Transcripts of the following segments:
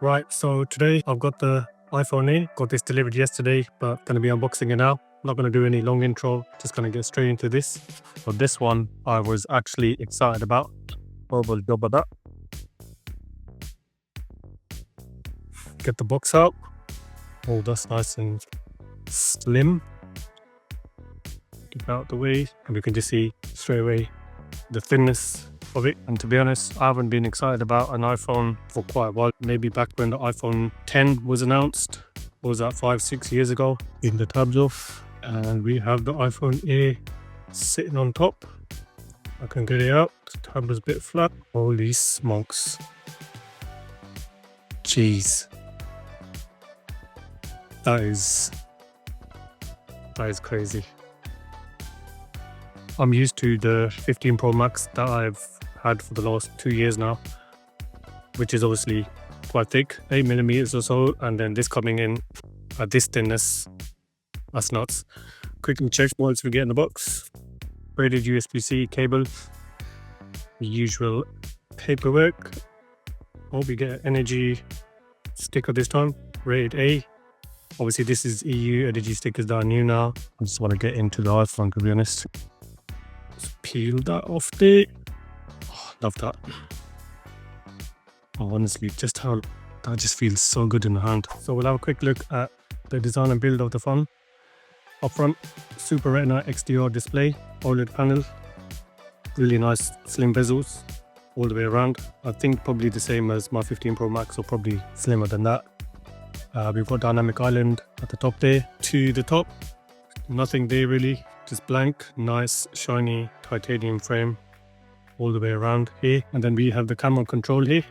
Right, so today I've got the iPhone 8, got this delivered yesterday, but gonna be unboxing it now. Not gonna do any long intro, just gonna get straight into this. So this one I was actually excited about. Horrible job of that. Get the box out. Oh, that's nice and slim. Get it out the way, and we can just see straight away the thinness of it. And to be honest, I haven't been excited about an iPhone for quite a while. Maybe back when the iPhone 10 was announced. What was that, 5-6 years ago? In the tabs off, and we have the iPhone 8 sitting on top. I can get it out. The tab is a bit flat. Holy smokes. Jeez. That is crazy. I'm used to the 15 Pro Max that I've had for the last 2 years now, which is obviously quite thick, 8mm or so, and then this coming in at this thinness, that's nuts. Quickly check what else we get in the box. Braided USB-C cable, the usual paperwork. Oh, we get an energy sticker this time, rated A. Obviously this is EU energy stickers that are new now. I just want to get into the iPhone, to be honest. Just peel that off there. Oh, love that. Oh, honestly, just how that just feels so good in the hand. So we'll have a quick look at the design and build of the phone. Up front, Super Retina XDR display, OLED panel, really nice slim bezels all the way around. I think probably the same as my 15 Pro Max, or probably slimmer than that. We've got dynamic island at the top there. To the top, nothing there really, just blank, nice shiny titanium frame all the way around here. And then we have the camera control here,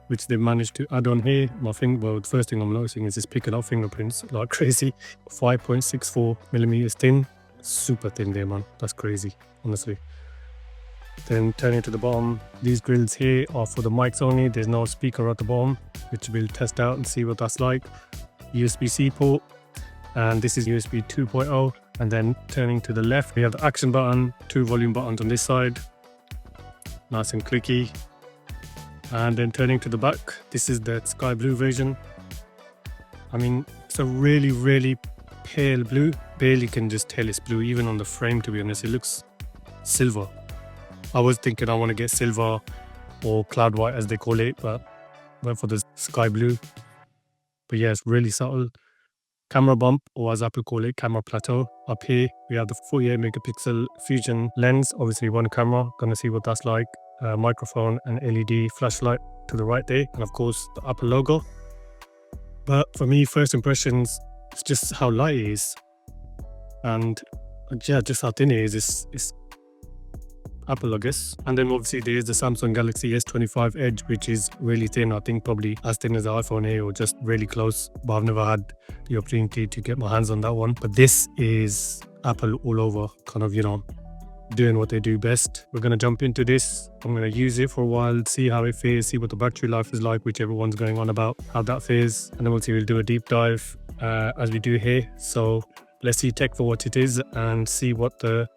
which they've managed to add on here. Well, the first thing I'm noticing is it's picking up fingerprints like crazy. 5.64mm thin, super thin there, man. That's crazy, honestly. Then turning to the bottom, these grills here are for the mics only. There's no speaker at the bottom, which we'll test out and see what that's like. USB-C port, and this is USB 2.0. And then turning to the left, we have the action button, 2 volume buttons on this side, nice and clicky. And then turning to the back, this is the sky blue version. I mean, it's a really pale blue. Barely can just tell it's blue, even on the frame, to be honest. It looks silver. I was thinking I want to get silver or cloud white as they call it, but went for the sky blue. But yeah, it's really subtle. Camera bump, or as Apple call it, camera plateau. Up here, we have the 48 megapixel fusion lens. Obviously one camera, gonna see what that's like. Microphone and LED flashlight to the right there. And of course, the Apple logo. But for me, first impressions, it's just how light it is. And yeah, just how thin it is. It's Apple, I guess. And then obviously there is the Samsung Galaxy S25 Edge, which is really thin. I think probably as thin as the iPhone 8 or just really close, but I've never had the opportunity to get my hands on that one. But this is Apple all over, kind of, you know, doing what they do best. We're going to jump into this. I'm going to use it for a while, see how it fares, see what the battery life is like, which everyone's going on about, how that fares. And then we'll do a deep dive as we do here. So let's see tech for what it is and see what the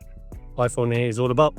iPhone 8 is all about.